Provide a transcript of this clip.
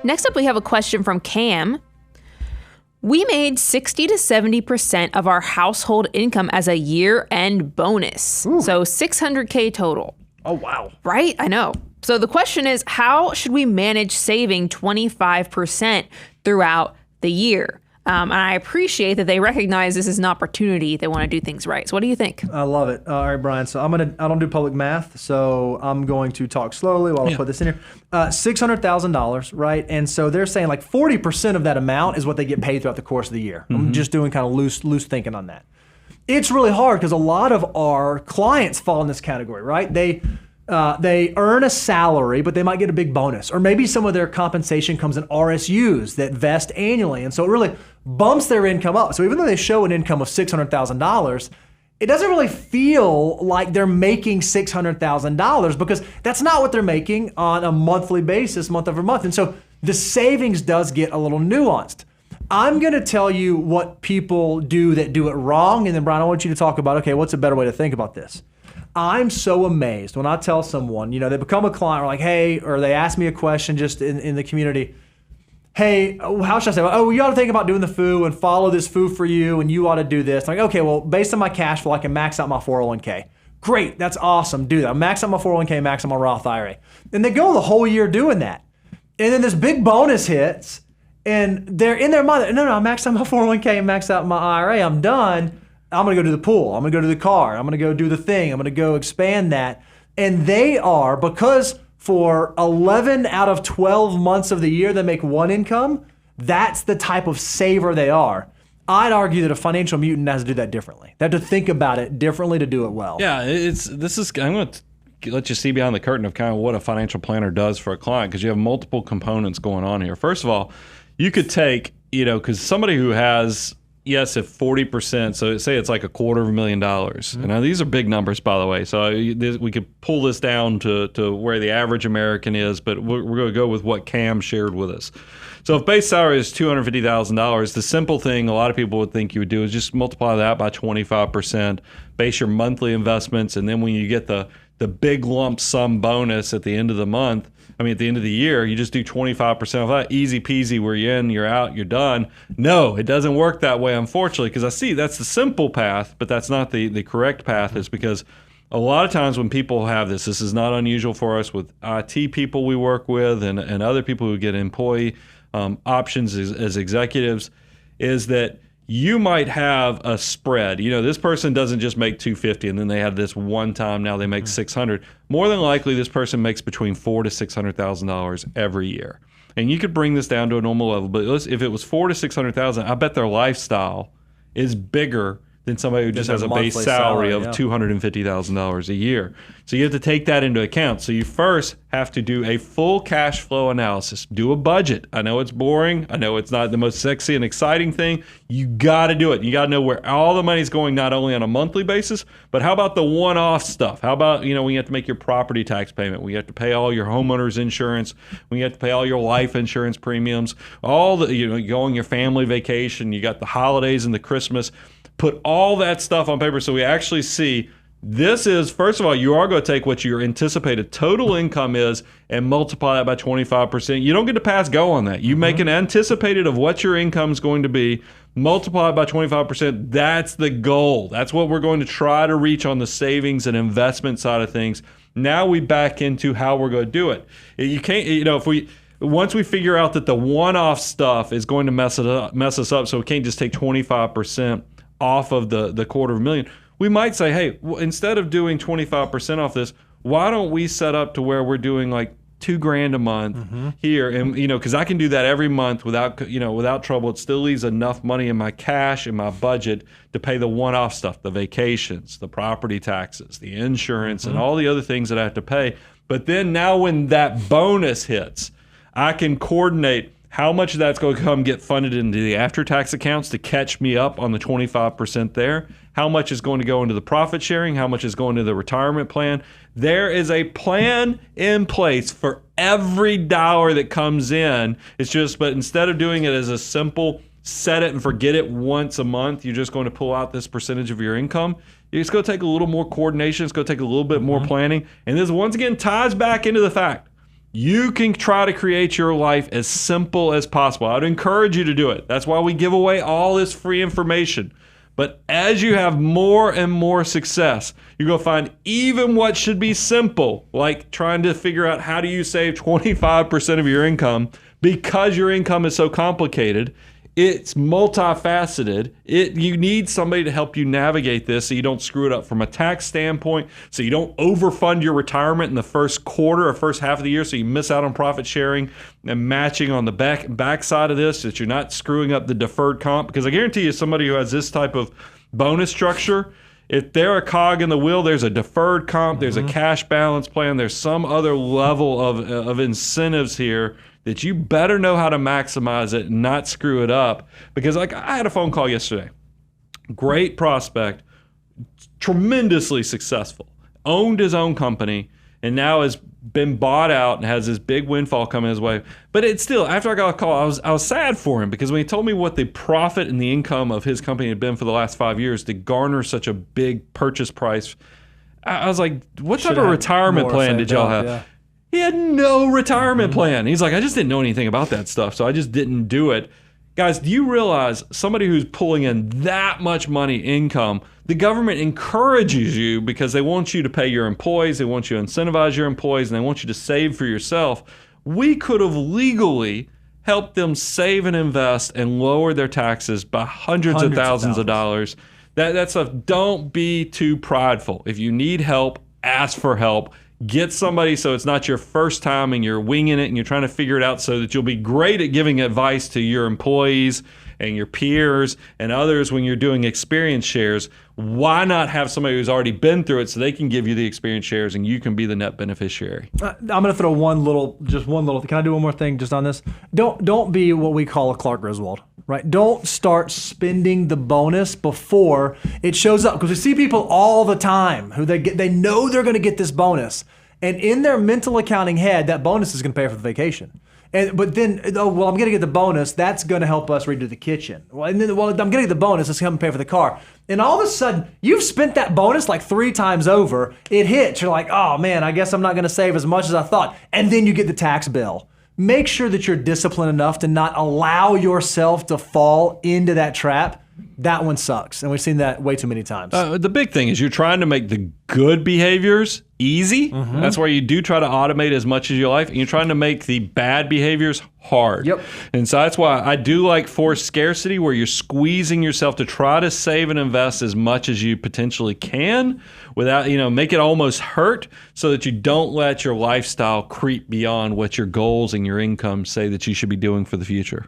Next up, we have a question from Cam. We made 60 to 70% of our household income as a year-end bonus. Ooh. So $600K total. Oh, wow. Right? I know. So the question is, how should we manage saving 25% throughout the year? And I appreciate that they recognize this is an opportunity. They want to do things right. So what do you think? I love it. All right, Brian. So I don't do public math, so I'm going to talk slowly while I put this in here. $600,000, right? And so they're saying like 40% of that amount is what they get paid throughout the course of the year. Mm-hmm. I'm just doing kind of loose thinking on that. It's really hard because a lot of our clients fall in this category, right? They earn a salary, but they might get a big bonus. Or maybe some of their compensation comes in RSUs that vest annually. And so it really bumps their income up. So even though they show an income of $600,000, it doesn't really feel like they're making $600,000 because that's not what they're making on a monthly basis, month over month. And so the savings does get a little nuanced. I'm going to tell you what people do that do it wrong. And then, Brian, I want you to talk about, okay, what's a better way to think about this? I'm so amazed when I tell someone, they become a client or like, hey, or they ask me a question just in the community. Hey, how should I say? Oh, you ought to think about doing the FOO and follow this FOO for you, and you ought to do this. I'm like, okay, well, based on my cash flow, I can max out my 401k. Great, that's awesome. Do that. I max out my 401k, max out my Roth IRA. And they go the whole year doing that. And then this big bonus hits, and they're in their mind, no, I maxed out my 401k and maxed out my IRA. I'm done. I'm going to go do the pool. I'm going to go to the car. I'm going to go do the thing. I'm going to go expand that. And they are, because for 11 out of 12 months of the year they make one income, that's the type of saver they are. I'd argue that a financial mutant has to do that differently. They have to think about it differently to do it well. Yeah, I'm going to let you see behind the curtain of kind of what a financial planner does for a client, because you have multiple components going on here. First of all, you could take, because somebody who has, yes, if 40%, so say it's like $250,000. Mm-hmm. Now, these are big numbers, by the way. So we could pull this down to where the average American is, but we're going to go with what Cam shared with us. So if base salary is $250,000, the simple thing a lot of people would think you would do is just multiply that by 25%, base your monthly investments, and then when you get the big lump sum bonus at the end of the month, at the end of the year, you just do 25% of that. Easy peasy, we're in, you're out, you're done. No, it doesn't work that way, unfortunately, because I see that's the simple path, but that's not the correct path, is because a lot of times when people have this is not unusual for us with IT people we work with and other people who get employee options as executives, is that you might have a spread. This person doesn't just make $250 and then they have this one time, now they make $600. More than likely, this person makes between $400,000 to $600,000 every year. And you could bring this down to a normal level, but if it was $400,000 to $600,000, I bet their lifestyle is bigger than somebody who just has a base salary of $250,000 a year. So you have to take that into account. So you first have to do a full cash flow analysis. Do a budget. I know it's boring. I know it's not the most sexy and exciting thing. You got to do it. You got to know where all the money's going, not only on a monthly basis, but how about the one-off stuff? How about, when you have to make your property tax payment, when you have to pay all your homeowner's insurance, when you have to pay all your life insurance premiums, all the, you go on your family vacation, you got the holidays and the Christmas. Put all that stuff on paper so we actually see this is, first of all, you are going to take what your anticipated total income is and multiply that by 25%. You don't get to pass go on that. You make an anticipated of what your income is going to be, multiply it by 25%. That's the goal. That's what we're going to try to reach on the savings and investment side of things. Now we back into how we're going to do it. You can't, once we figure out that the one-off stuff is going to mess us up, so we can't just take 25% off of the $250,000, we might say, hey, instead of doing 25% off this, why don't we set up to where we're doing like $2,000 a month here, and because I can do that every month without trouble. It still leaves enough money in my cash in my budget to pay the one-off stuff, the vacations, the property taxes, the insurance, and all the other things that I have to pay. But then now when that bonus hits, I can coordinate how much of that's going to come get funded into the after-tax accounts to catch me up on the 25% there. How much is going to go into the profit sharing? How much is going to the retirement plan? There is a plan in place for every dollar that comes in. But instead of doing it as a simple set it and forget it once a month, you're just going to pull out this percentage of your income. It's going to take a little more coordination. It's going to take a little bit more planning. And this once again ties back into the fact You can try to create your life as simple as possible. I'd encourage you to do it. That's why we give away all this free information. But as you have more and more success, you're going to find even what should be simple, like trying to figure out how do you save 25% of your income, because your income is so complicated. It's multifaceted. You need somebody to help you navigate this so you don't screw it up from a tax standpoint, so you don't overfund your retirement in the first quarter or first half of the year, so you miss out on profit sharing and matching on the back side of this, so that you're not screwing up the deferred comp. Because I guarantee you, somebody who has this type of bonus structure, if they're a cog in the wheel, there's a deferred comp, there's a cash balance plan, there's some other level of incentives here that you better know how to maximize it and not screw it up. Because like I had a phone call yesterday. Great prospect, tremendously successful, owned his own company, and now has been bought out and has this big windfall coming his way. But it's still, after I got a call, I was sad for him, because when he told me what the profit and the income of his company had been for the last 5 years to garner such a big purchase price, I was like, what type of retirement plan did y'all have? Yeah. He had no retirement plan. He's like, I just didn't know anything about that stuff, so I just didn't do it. Guys, do you realize somebody who's pulling in that much money income, the government encourages you because they want you to pay your employees, they want you to incentivize your employees, and they want you to save for yourself. We could have legally helped them save and invest and lower their taxes by hundreds of thousands of dollars. That stuff, don't be too prideful. If you need help, ask for help. Get somebody so it's not your first time and you're winging it and you're trying to figure it out, so that you'll be great at giving advice to your employees and your peers and others when you're doing experience shares. Why not have somebody who's already been through it so they can give you the experience shares and you can be the net beneficiary? I'm going to throw one little. Can I do one more thing just on this? Don't be what we call a Clark Griswold, right? Don't start spending the bonus before it shows up, because we see people all the time who they know they're going to get this bonus, and in their mental accounting head, that bonus is going to pay for the vacation. But then, I'm going to get the bonus. That's going to help us redo the kitchen. I'm going to get the bonus. That's going to pay for the car. And all of a sudden, you've spent that bonus like 3 times over. It hits. You're like, oh man, I guess I'm not going to save as much as I thought. And then you get the tax bill. Make sure that you're disciplined enough to not allow yourself to fall into that trap. That one sucks, and we've seen that way too many times. The big thing is you're trying to make the good behaviors easy. That's why you do try to automate as much as you like, and you're trying to make the bad behaviors hard. Yep. And so that's why I do like forced scarcity, where you're squeezing yourself to try to save and invest as much as you potentially can without, make it almost hurt, so that you don't let your lifestyle creep beyond what your goals and your income say that you should be doing for the future.